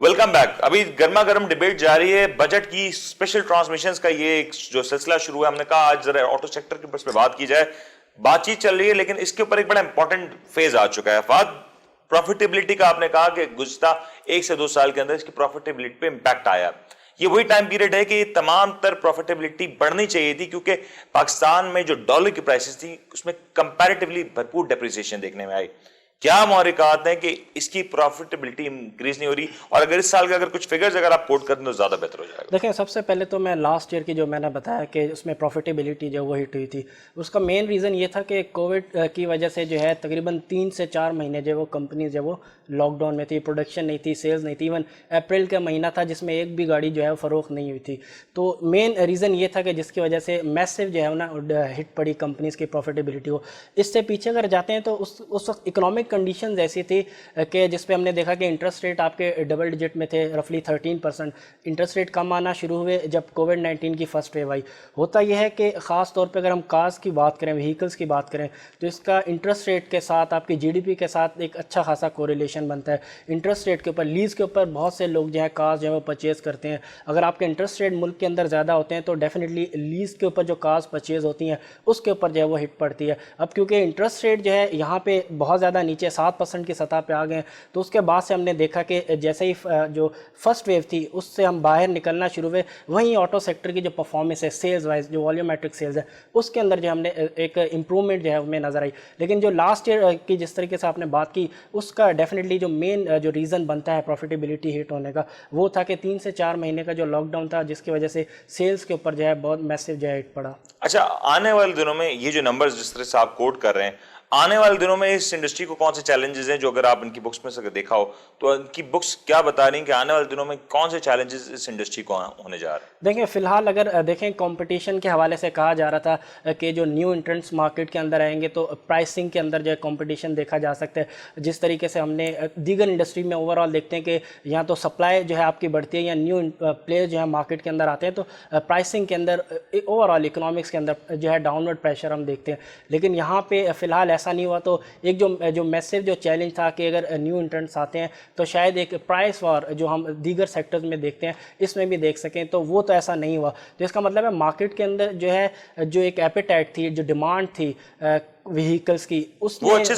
Welcome back. अभी गर्मा गर्म डिबेट जारी है बजट की, स्पेशल ट्रांसमिशंस का ये जो सिलसिला शुरू है। हमने कहा आज जरा ऑटो सेक्टर के ऊपर पे बात की जाए। बातचीत चल रही है लेकिन इसके ऊपर एक बड़ा इंपॉर्टेंट फेज आ चुका है। फाद प्रॉफिटेबिलिटी का आपने कहा कि गुज़िश्ता 1 से 2 साल के अंदर इसकी प्रॉफिटेबिलिटी पे इंपैक्ट आया। ये वही टाइम पीरियड है कि तमाम तर प्रॉफिटेबिलिटी बढ़नी चाहिए थी, क्योंकि पाकिस्तान में जो डॉलर की प्राइसेस थी उसमें कंपैरेटिवली भरपूर डेप्रिसिएशन देखने में आई। क्या मुहरिकात हैं कि इसकी प्रॉफिटेबिलिटी इंक्रीज नहीं हो रही, और अगर इस साल के अगर कुछ फिगर्स अगर आप कोट कर दें तो ज्यादा बेहतर हो जाएगा। देखिए, सबसे पहले तो मैं लास्ट ईयर की जो मैंने बताया कि उसमें प्रॉफिटेबिलिटी जो वो हिट हुई थी, उसका मेन रीज़न ये था कि कोविड की वजह से जो है तकरीबन 3 से 4 महीने जो वो कंपनीज जो वो लॉकडाउन में थी, प्रोडक्शन नहीं थी, सेल्स नहीं थी। इवन अप्रैल का महीना था जिसमें एक भी गाड़ी जो है वो फ़रोख्त नहीं हुई थी। तो मेन रीज़न ये था कि जिसकी वजह से मैसिव जो है ना हिट पड़ी कंपनीज़ की प्रॉफिटेबिलिटी को। इससे पीछे अगर जाते हैं तो उस वक्त इकोनॉमिक कंडीशन ऐसी थी कि जिस पे हमने देखा कि इंटरेस्ट रेट आपके डबल डिजिट में थे, रफली 13%। इंटरेस्ट रेट कम आना शुरू हुए जब कोविड-19 की फर्स्ट वेव आई। होता यह है कि ख़ास तौर पे अगर हम कार्स की बात करें, व्हीकल्स की बात करें, तो इसका इंटरेस्ट रेट के साथ आपकी जीडीपी के साथ एक अच्छा खासा कोरिलेशन बनता है। इंटरेस्ट रेट के ऊपर, लीज़ के ऊपर बहुत से लोग जो है कार्स जो है वो परचेज़ करते हैं। अगर आपके इंटरेस्ट रेट मुल्क के अंदर ज़्यादा होते हैं तो डेफिनेटली लीज़ के ऊपर जो कार्स परचेज़ होती हैं उसके ऊपर जो है वो हिट पड़ती है। अब क्योंकि इंटरेस्ट रेट जो है यहाँ पे बहुत ज़्यादा नीचे 7% की सतह पे आ गए, तो उसके बाद से हमने देखा कि जैसे ही जो फर्स्ट वेव थी उससे हम बाहर निकलना शुरू हुए। वहीं ऑटो सेक्टर की जो परफॉर्मेंस है सेल्स वाइज, जो वॉल्यूमेट्रिक सेल्स है, उसके अंदर जो हमने एक इम्प्रूवमेंट जो है हमें नज़र आई। लेकिन जो लास्ट ईयर की जिस तरीके से आपने बात की, उसका डेफिनेटली जो मेन जो रीज़न बनता है प्रॉफिटेबिलिटी हिट होने का, वो था कि 3 से 4 महीने का जो लॉकडाउन था, जिसकी वजह से सेल्स के ऊपर जो है बहुत मैसिव जो है हिट पड़ा। अच्छा, आने वाले दिनों में ये जो नंबर्स जिस तरह से आप कोट कर रहे हैं, आने वाले दिनों में इस इंडस्ट्री को कौन से चैलेंजेस हैं, जो अगर आप इनकी बुक्स में से देखा हो तो इनकी बुक्स क्या बता रही हैं कि आने वाले दिनों में कौन से चैलेंजेस इस इंडस्ट्री को होने जा रहे हैं? देखिए, फ़िलहाल अगर देखें कंपटीशन के हवाले से कहा जा रहा था कि जो न्यू एंट्रेंट्स मार्केट के अंदर आएंगे तो प्राइसिंग के अंदर जो है कंपटीशन देखा जा सकता है। जिस तरीके से हमने दीगर इंडस्ट्री में ओवरऑल देखते हैं कि यहाँ तो सप्लाई जो है आपकी बढ़ती है या न्यू प्लेयर जो है मार्केट के अंदर आते हैं, तो प्राइसिंग के अंदर ओवरऑल इकोनॉमिक्स के अंदर जो है डाउनवर्ड प्रेशर हम देखते हैं। लेकिन यहाँ पर फ़िलहाल ऐसा नहीं हुआ। तो एक जो मैसिव जो चैलेंज था कि अगर न्यू एंट्रेंट्स आते हैं तो शायद एक प्राइस वॉर जो हम दीगर सेक्टर्स में देखते हैं इसमें भी देख सकें, तो वो तो ऐसा नहीं हुआ। तो इसका मतलब है मार्केट के अंदर जो है जो एक एपेटाइट थी, जो डिमांड थी व्हीकल्स की, उसमें वो अच्छे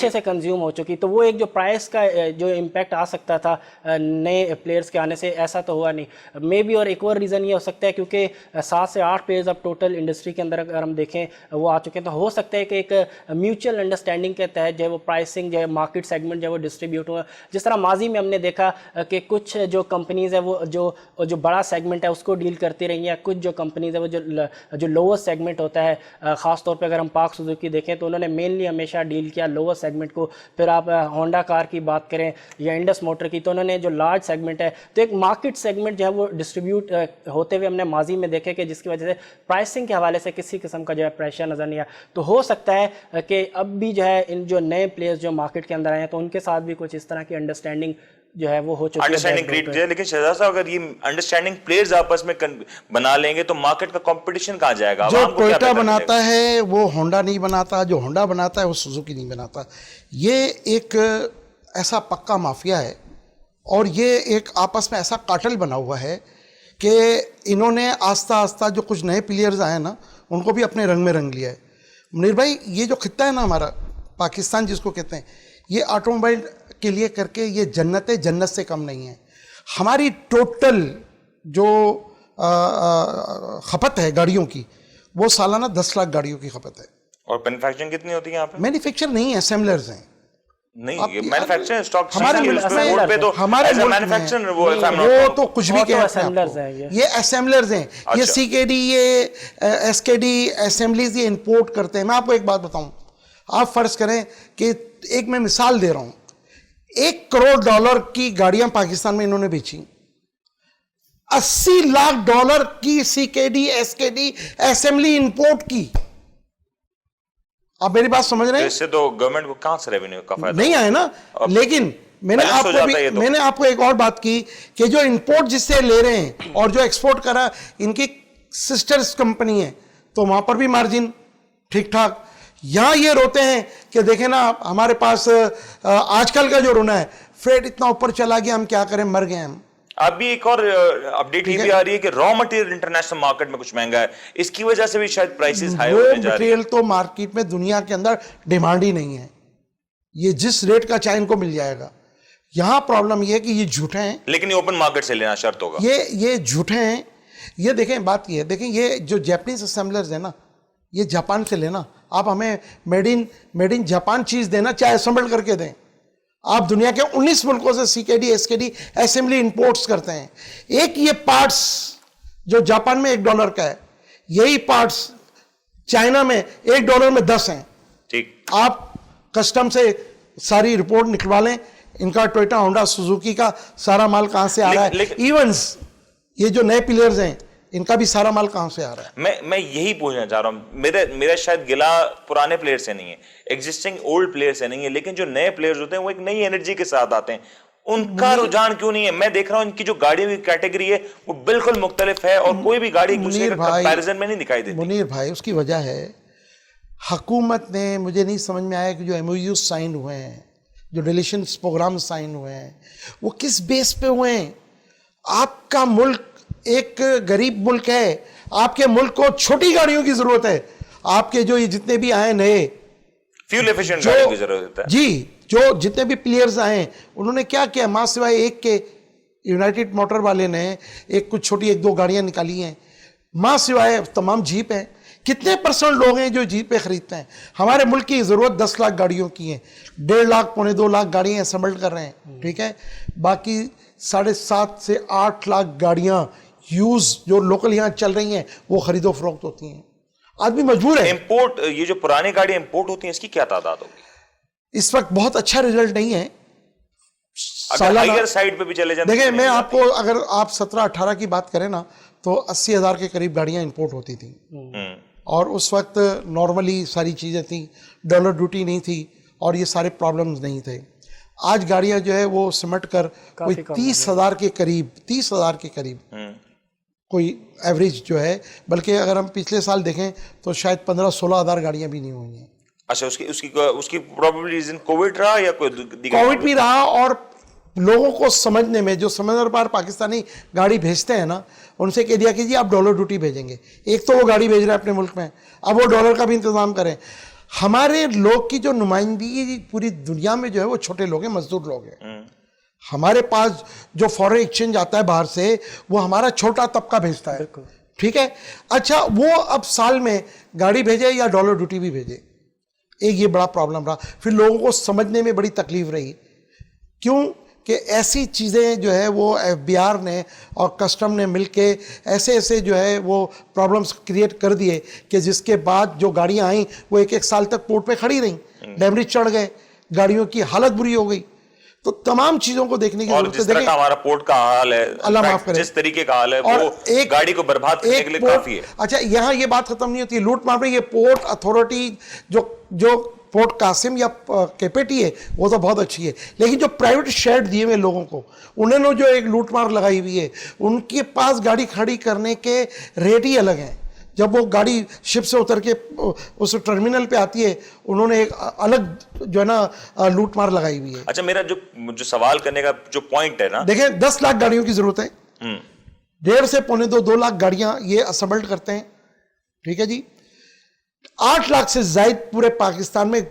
से कंज्यूम हो चुकी। तो वो एक जो प्राइस का जो इम्पैक्ट आ सकता था नए प्लेयर्स के आने से, ऐसा तो हुआ नहीं। मे बी और एक और रीज़न ये हो सकता है क्योंकि 7 से 8 प्लेयर्स अब टोटल इंडस्ट्री के अंदर अगर हम देखें वो आ चुके हैं, तो हो सकता है कि एक म्यूचुअल अंडरस्टैंडिंग के तहत जो है वो प्राइसिंग जो है मार्केट सेगमेंट जो है वो डिस्ट्रीब्यूट हुआ। जिस तरह माजी में हमने देखा कि कुछ जो कंपनीज़ है वो जो बड़ा सेगमेंट है उसको डील करती रही हैं, कुछ जो कंपनीज़ है वो जो लोअर सेगमेंट होता है, ख़ासतौर पर अगर हम पाक सुजुकी देखें तो उन्होंने मेनली हमेशा डील किया लोअर सेगमेंट को। फिर आप होंडा कार की बात करें या इंडस मोटर की, तो उन्होंने जो लार्ज सेगमेंट है, तो एक मार्केट सेगमेंट जो है वो डिस्ट्रीब्यूट होते हुए हमने माजी में देखे कि जिसकी वजह से प्राइसिंग के हवाले से किसी किस्म का जो है प्रेशर नज़र नहीं आया। तो हो सकता है कि अब भी जो है इन जो नए प्लेयर्स जो मार्केट के अंदर आए हैं तो उनके साथ भी कुछ इस तरह की अंडरस्टैंडिंग जो है वो हो चुकी है, अंडरस्टैंडिंग क्रिएट किया। लेकिन शहजाद साहब, अगर ये अंडरस्टैंडिंग प्लेयर्स आपस में बना लेंगे तो मार्केट का कंपटीशन कहाँ जाएगा? जो टोयोटा बनाता है वो होंडा नहीं बनाता, जो होंडा बनाता है वो सुजुकी नहीं बनाता। ये एक ऐसा पक्का माफिया है और ये एक आपस में ऐसा कार्टेल बना हुआ है कि इन्होंने आस्ता आस्ता जो कुछ नए प्लेयर्स आए ना उनको भी अपने रंग में रंग लिया है। मुनीर भाई, ये जो खित्ता है ना हमारा पाकिस्तान जिसको कहते हैं, ये ऑटोमोबाइल के लिए करके ये जन्नत से कम नहीं है। हमारी टोटल जो खपत है गाड़ियों की, वो सालाना 10 लाख गाड़ियों की खपत है। और मैन्युफैक्चरिंग कितनी होती है यहाँ पे? मैन्युफैक्चर नहीं, असेंबलर्स हैं। नहीं, मैन्युफैक्चरिंग स्टॉक हमारे मैन्युफैक्चरिंग वो तो कुछ भी कहें, ये असेंबलर्स हैं। ये सीकेडी, ये एसकेडी असेंबलीज ये इंपोर्ट करते हैं। मैं आपको एक बात बताऊं, आप फर्ज करें कि एक मैं मिसाल दे रहा हूं, $1 करोड़ की गाड़ियां पाकिस्तान में इन्होंने बेची, $80 लाख की सीकेडी एसकेडी असेंबली इंपोर्ट की। आप मेरी बात समझ रहे हैं? इससे तो गवर्नमेंट को कहां से रेवेन्यू का फायदा नहीं आया ना। लेकिन मैंने आपको एक और बात की कि जो इंपोर्ट जिससे ले रहे हैं और जो एक्सपोर्ट करा इनकी सिस्टर्स कंपनी है, तो वहां पर भी मार्जिन ठीक ठाक। यहाँ ये रोते हैं कि देखें ना हमारे पास आजकल का जो रोना है फ्रेट इतना ऊपर चला गया, हम क्या करें, मर गए हम। अभी एक और अपडेट ये भी आ रही है कि रॉ मटेरियल इंटरनेशनल मार्केट में कुछ महंगा है, इसकी वजह से भी शायद प्राइसेस हाई रॉ होने जा रही है। मटेरियल तो मार्केट में दुनिया के अंदर डिमांड ही नहीं है, ये जिस रेट का चाहे इनको मिल जाएगा। यहाँ प्रॉब्लम ये है कि ये झूठे हैं, लेकिन ये ओपन मार्केट से लेना शर्त होगा। ये झूठे हैं। ये देखें, बात ये है, देखें ये जो जापानीज असेंबलर्स है ना, ये जापान से लेना, आप हमें मेड इन जापान चीज देना, चाहे असेंबल करके दें। आप दुनिया के 19 मुल्कों से सीकेडी एसकेडी असेंबली इंपोर्ट्स करते हैं। एक ये पार्ट्स जो जापान में $1 का है, यही पार्ट्स चाइना में $1 में 10 हैं। ठीक, आप कस्टम से सारी रिपोर्ट निकलवा लें, इनका टोयोटा, होंडा, सुजुकी का सारा माल कहां से आ रहा है। इवंस ये जो नए प्लेयर्स हैं, इनका भी सारा माल कहां से आ रहा है। मैं यही पूछना चाह रहा हूं। मेरा शायद गिला पुराने प्लेयर से नहीं है, एग्जिस्टिंग ओल्ड प्लेयर से नहीं है, लेकिन जो नए प्लेयर्स होते हैं वो एक नई एनर्जी के साथ आते हैं, उनका रुझान क्यों नहीं है? मैं देख रहा हूं इनकी जो गाड़ियों की कैटेगरी है वो बिल्कुल मुख्तलिफ है और कोई भी गाड़ी एक दूसरे का कंपैरिजन में नहीं दिखाई देती। मुनीर भाई, उसकी वजह है हुकूमत ने, मुझे नहीं समझ में आया कि जो MOU साइन हुए हैं, जो रिलेशंस प्रोग्राम साइन हुए हैं, वो किस बेस पे हुए हैं। आपका मुल्क एक गरीब मुल्क है, आपके मुल्क को छोटी गाड़ियों की जरूरत है। आपके जो ये जितने भी आए नए फ्यूल एफिशिएंट गाड़ियों की जरूरत है जी, जो जितने भी प्लेयर्स आए उन्होंने क्या किया, मां सिवाय एक के यूनाइटेड मोटर वाले ने एक कुछ छोटी 1-2 गाड़ियां निकाली हैं, मां सिवाय तमाम जीप हैं। कितने % लोग हैं जो जीपें खरीदते हैं? हमारे मुल्क की जरूरत 10 लाख गाड़ियों की है, 1.5 लाख 2.25 लाख गाड़ियां असम्बल कर रहे हैं, ठीक है। बाकी 7.5 से 8 लाख गाड़ियां यूज जो लोकल यहाँ चल रही हैं वो खरीदो फरोख्त होती हैं। आदमी मजबूर है। इंपोर्ट, ये जो पुरानी गाड़ियां इंपोर्ट होती हैं, इसकी क्या तादाद होगी? इस वक्त बहुत अच्छा रिजल्ट नहीं है। अगर हायर साइड पे भी चले जाते, देखिए मैं आपको, अगर आप 17-18 की बात करें ना, तो 80,000 के करीब गाड़ियां इंपोर्ट होती थी, और उस वक्त नॉर्मली सारी चीजें थी, डॉलर ड्यूटी नहीं थी और ये सारे प्रॉब्लम्स नहीं थे। आज गाड़ियां जो है वो सिमट कर कोई 30,000 के करीब कोई एवरेज जो है, बल्कि अगर हम पिछले साल देखें तो शायद 15-16 हज़ार गाड़ियां भी नहीं हुई हैं। अच्छा, उसकी प्रोबेबल रीजन कोविड रहा या कोई कोविड भी रहा, और लोगों को समझने में, जो समंदर पार पाकिस्तानी गाड़ी भेजते हैं ना, उनसे कह दिया कि जी आप डॉलर ड्यूटी भेजेंगे। एक तो वो गाड़ी भेज रहे हैं अपने मुल्क में, अब वो डॉलर का भी इंतजाम करें। हमारे लोग की जो नुमाइंदगी पूरी दुनिया में जो है वो छोटे लोग हैं, मजदूर लोग हैं। हमारे पास जो फॉरेन एक्सचेंज आता है बाहर से, वो हमारा छोटा तबका भेजता है, ठीक है। अच्छा, वो अब साल में गाड़ी भेजे या डॉलर ड्यूटी भी भेजे, एक ये बड़ा प्रॉब्लम रहा। फिर लोगों को समझने में बड़ी तकलीफ रही, क्यों कि ऐसी चीज़ें जो है वो FBR ने और कस्टम ने मिलके ऐसे जो है वो प्रॉब्लम्स क्रिएट कर दिए कि जिसके बाद जो गाड़ियां आई वो 1-1 साल तक पोर्ट पे खड़ी रहीं, डैमरेज चढ़ गए, गाड़ियों की हालत बुरी हो गई। तो तमाम चीजों को देखने की और जरूरत है। जिस तरह का हमारा पोर्ट का हाल है, अल्लाह माफ करे, जिस तरीके का हाल है, वो एक गाड़ी को बर्बाद करने के लिए काफी है। अच्छा, यहाँ ये बात खत्म नहीं होती, लूट मार में ये पोर्ट अथॉरिटी जो पोर्ट कासिम या केपेटी है वो तो बहुत अच्छी है, लेकिन जो प्राइवेट शेड दिए हुए लोगों को, उन्होंने जो एक लूट मार लगाई हुई है, उनके पास गाड़ी खड़ी करने के रेट ही अलग हैं। जब वो गाड़ी शिप से उतर के उस टर्मिनल पे आती है, उन्होंने एक अलग जो है ना लूट मार लगाई हुई है। अच्छा, मेरा जो सवाल करने का जो पॉइंट है ना, देखें 10 लाख गाड़ियों की जरूरत है, 1.5 से 2.25 लाख गाड़ियां ये असेंबल्ड करते हैं, ठीक है जी। 8 लाख से ज्यादा पूरे पाकिस्तान में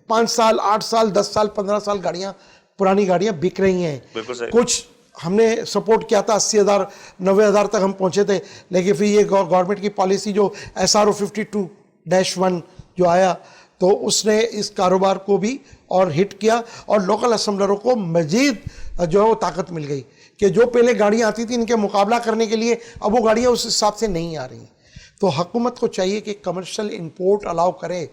5 साल, 8 साल, 10 साल, 15 साल गाड़ियां, पुरानी गाड़ियां बिक रही हैं। कुछ हमने सपोर्ट किया था, 80,000 90,000 तक हम पहुंचे थे, लेकिन फिर ये गवर्नमेंट की पॉलिसी जो SRO 52-1 जो आया, तो उसने इस कारोबार को भी और हिट किया, और लोकल असेंबलरों को मजीद जो है वो ताकत मिल गई कि जो पहले गाड़ियां आती थी इनके मुकाबला करने के लिए, अब वो गाड़ियां उस हिसाब से नहीं आ रही। तो हुकूमत को चाहिए कि कमर्शियल इंपोर्ट अलाउ करे,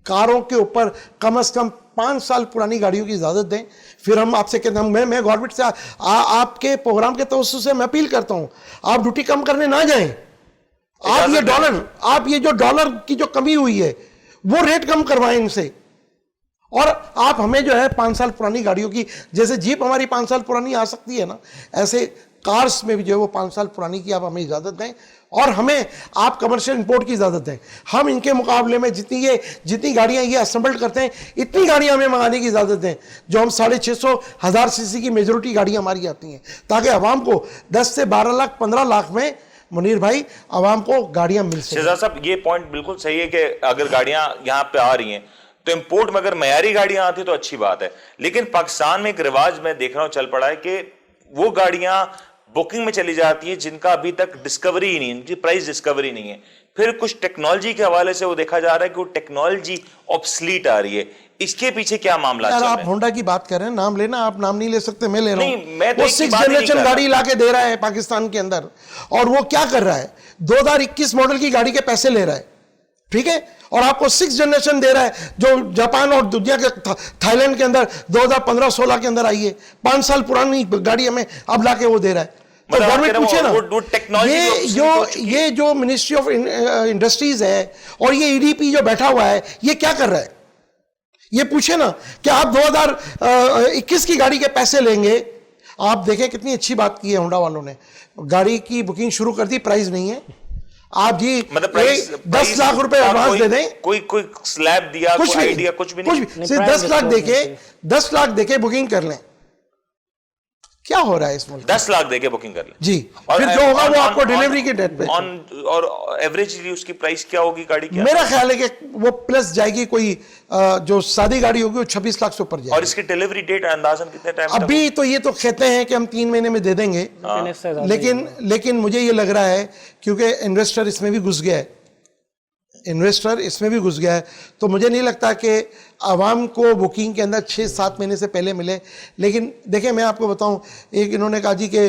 कारों के ऊपर कम से कम 5 साल पुरानी गाड़ियों की इजाज़त दें। फिर हम आपसे कहते हैं, मैं गवर्नमेंट से आपके प्रोग्राम के तवज्जुह से मैं अपील करता हूं, आप ड्यूटी कम करने ना जाएं। आप ये जो डॉलर की जो कमी हुई है वो रेट कम करवाएं इनसे, और आप हमें जो है 5 साल पुरानी गाड़ियों की, जैसे जीप हमारी 5 साल पुरानी आ सकती है ना, ऐसे कार्स में भी जो है वो 5 साल पुरानी की आप हमें इजाज़त दें, और हमें आप कमर्शियल इंपोर्ट की इजाजत है। हम इनके मुकाबले में जितनी गाड़ियां ये असेंबल्ड करते हैं, इतनी गाड़ियां हमें मंगाने की इजाजत है, जो हम 650,000 सीसी की मेजोरिटी गाड़ियां हमारी आती हैं, ताकि आवाम को 10 से 12 लाख 15 लाख में मुनीर भाई आवाम को गाड़ियां मिल सके। शहजाद साहब, ये पॉइंट बिल्कुल सही है कि अगर गाड़ियां यहां पे आ रही हैं तो इंपोर्ट में अगर मयारी गाड़ियां आती तो अच्छी बात है, लेकिन पाकिस्तान में एक रिवाज मैं देख रहा हूं चल पड़ा है कि वो गाड़ियां बुकिंग में चली जाती है जिनका अभी तक डिस्कवरी ही नहीं, इनकी प्राइस डिस्कवरी नहीं है। फिर कुछ टेक्नोलॉजी के हवाले से वो देखा जा रहा है कि वो टेक्नोलॉजी ऑब्सलीट आ रही है। इसके पीछे क्या मामला यार, चल आप रहे हैं? होंडा की बात कर रहे हैं, नाम लेना, आप नाम नहीं ले सकते, मैं ले रहा हूं। नहीं, मैं तो वो एक की 6th बात ही नहीं जनरेशन कर रहा। गाड़ी लाके दे रहा है पाकिस्तान के अंदर, और वो क्या कर रहा है, 2021 मॉडल की गाड़ी के पैसे ले रहा है, ठीक है, और आपको 6th जनरेशन दे रहा है जो जापान और दुनिया के थाईलैंड के अंदर 2015-16 के अंदर आई है। 5 साल पुरानी गाड़ी हमें अब लाके वो दे रहा है। तो मतलब गवर्नमेंट पूछे ना, वो टेक्नोलॉजी ये जो मिनिस्ट्री ऑफ इंडस्ट्रीज है और ये ईडीपी जो बैठा हुआ है, ये क्या कर रहा है, ये पूछे ना कि आप 2021 की गाड़ी के पैसे लेंगे। आप देखें कितनी अच्छी बात की है होंडा वालों ने, गाड़ी की बुकिंग शुरू कर दी, प्राइस नहीं है, आप जी मतलब 10 लाख रुपए एडवांस दे दें, कोई स्लैब दिया, कुछ कोई नहीं, आइडिया, कुछ भी नहीं, सिर्फ 10 लाख देके बुकिंग कर लें। क्या हो रहा है इस मुल्क? 10 लाख देके बुकिंग कर ले जी, फिर जो होगा वो आपको डिलीवरी की डेट पे। और एवरेजली उसकी प्राइस क्या होगी गाड़ी की? मेरा ख्याल है कि वो प्लस जाएगी, कोई जो सादी गाड़ी होगी वो 26 लाख से ऊपर जाएगी। और इसकी डिलीवरी डेट अंदाजन कितने टाइम तक? अभी तो ये तो कहते हैं कि हम 3 महीने में दे देंगे, लेकिन मुझे ये लग रहा है क्योंकि इन्वेस्टर इसमें भी घुस गया है, तो मुझे नहीं लगता कि आवाम को बुकिंग के अंदर 6-7 महीने से पहले मिले। लेकिन देखिए, मैं आपको बताऊं, एक इन्होंने कहा जी कि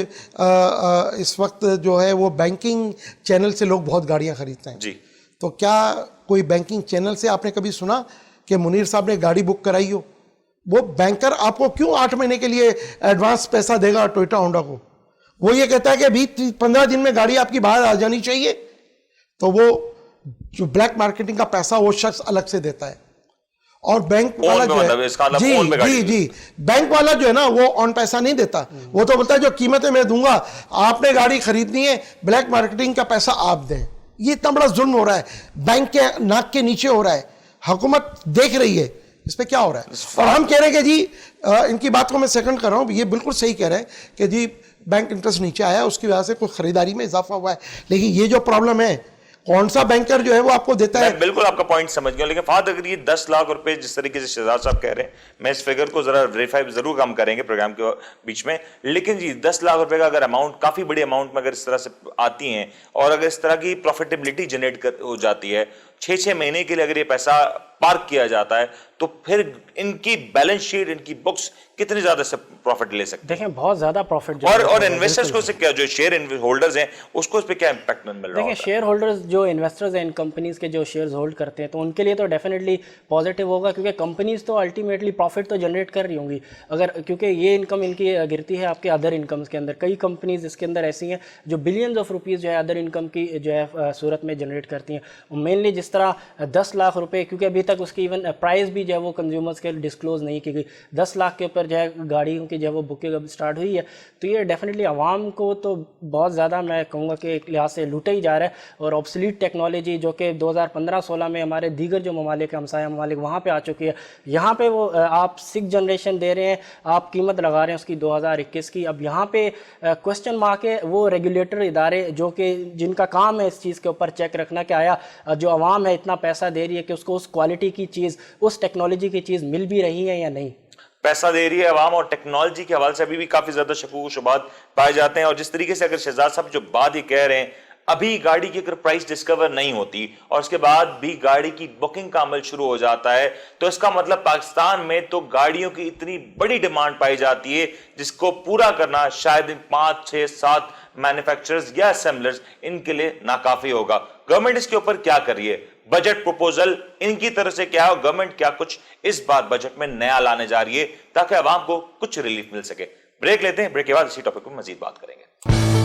इस वक्त जो है वो बैंकिंग चैनल से लोग बहुत गाड़ियां खरीदते हैं जी, तो क्या कोई बैंकिंग चैनल से आपने कभी सुना कि मुनीर साहब ने गाड़ी बुक कराई हो? वो बैंकर आपको क्यों 8 महीने के लिए एडवांस पैसा देगा टोयोटा होंडा को? वो ये कहता है कि अभी 15 दिन में गाड़ी आपकी बाहर आ जानी चाहिए, तो वो जो ब्लैक मार्केटिंग का पैसा वो शख्स अलग से देता है। और बैंक वाला जो है, जी, बैंक वाला जो है ना, वो ऑन पैसा नहीं देता, वो तो बोलता है जो कीमतें मैं दूंगा, आपने गाड़ी खरीदनी है, ब्लैक मार्केटिंग का पैसा आप दें। ये इतना बड़ा जुल्म हो रहा है, बैंक के नाक के नीचे हो रहा है, हुकूमत देख रही है इस पे क्या हो रहा है। और हम कह रहे हैं कि जी, इनकी बात को मैं सेकंड कर रहा हूं, ये बिल्कुल सही कह रहे हैं कि जी बैंक इंटरेस्ट नीचे आया, उसकी वजह से कुछ खरीदारी में इजाफा हुआ है, लेकिन ये जो प्रॉब्लम है, कौन सा बैंकर जो है वो आपको देता है? मैं बिल्कुल आपका पॉइंट समझ गया, लेकिन फाद अगर ये 10 लाख रुपए जिस तरीके से शहजाद साहब कह रहे हैं, मैं इस फिगर को जरा वेरीफाई जरूर कम करेंगे प्रोग्राम के बीच में, लेकिन जी 10 लाख रुपए का अगर अमाउंट, काफी बड़ी अमाउंट में अगर इस तरह से आती हैं और अगर इस तरह की प्रॉफिटेबिलिटी जनरेट हो जाती है, 6-6 महीने के लिए अगर ये पैसा पार्क किया जाता है, तो फिर इनकी बैलेंस शीट, इनकी बुक्स कितने ज्यादा से प्रॉफिट ले सकते हैं? देखें, बहुत ज्यादा प्रॉफिट। और इन्वेस्टर्स को से क्या, जो शेयर होल्डर्स हैं, उसको इस पे क्या इंपैक्ट मिल रहा है? देखिए, शेयर होल्डर्स, जो इन्वेस्टर्स हैं इन कंपनीज के, जो शेयर्स होल्ड करते हैं, तो उनके लिए तो डेफिनेटली पॉजिटिव होगा, क्योंकि कंपनीज तो अल्टीमेटली प्रॉफिट तो जनरेट कर रही होंगी, अगर, क्योंकि ये इनकम इनकी गिरती है आपके अदर इनकम्स के अंदर। कई कंपनीज इसके अंदर ऐसी हैं जो बिलियंस ऑफ रुपीज़ जो है अदर इनकम की जो है सूरत में जनरेट करती हैं। मेनली जिस तरह 10 लाख रुपए, क्योंकि अभी तक उसकी इवन प्राइस भी जो है वो कंज्यूमर्स के डिस्क्लोज नहीं की गई, 10 लाख के ऊपर जो है गाड़ियों की जो है वो बुकिंग अब स्टार्ट हुई है, तो ये डेफिनेटली आवाम को तो बहुत ज़्यादा, मैं कहूँगा कि एक लिहाज से लूटा ही जा रहा है। और ऑब्सलीट टेक्नोलॉजी जो कि 2015-16 में हमारे दीगर जो ममालिक, हमसाया ममालिक, वहाँ पे आ चुकी है, यहाँ पे वो आप 6th जनरेशन दे रहे हैं, आप कीमत लगा रहे हैं उसकी 2021 की। अब यहाँ पे क्वेश्चन मार्क है, वो रेगुलेटर इदारे जो कि जिनका काम है इस चीज़ के ऊपर चेक रखना कि आया जो आवाम है इतना पैसा दे रही है कि उसको उस क्वालिटी की चीज़, उस टेक्नोलॉजी की चीज़ मिल भी रही है या नहीं। पैसा दे रही है आवाम, और टेक्नोलॉजी के हवाले से अभी भी काफी ज्यादा शकूक शुबात पाए जाते हैं। और जिस तरीके से अगर शहजाद साहब जो बात ही कह रहे हैं, अभी गाड़ी की अगर प्राइस डिस्कवर नहीं होती और उसके बाद भी गाड़ी की बुकिंग का अमल शुरू हो जाता है, तो इसका मतलब पाकिस्तान में तो गाड़ियों की इतनी बड़ी डिमांड पाई जाती है जिसको पूरा करना शायद इन 5, 6, 7 मैन्युफैक्चरर्स या असेंबलर्स इनके लिए नाकाफी होगा। गवर्नमेंट इसके ऊपर क्या कर रही है? बजट प्रपोजल इनकी तरफ से क्या है, और गवर्नमेंट क्या कुछ इस बार बजट में नया लाने जा रही है ताकि आवाम को कुछ रिलीफ मिल सके? ब्रेक लेते हैं, ब्रेक के बाद इसी टॉपिक पर मजीद बात करेंगे।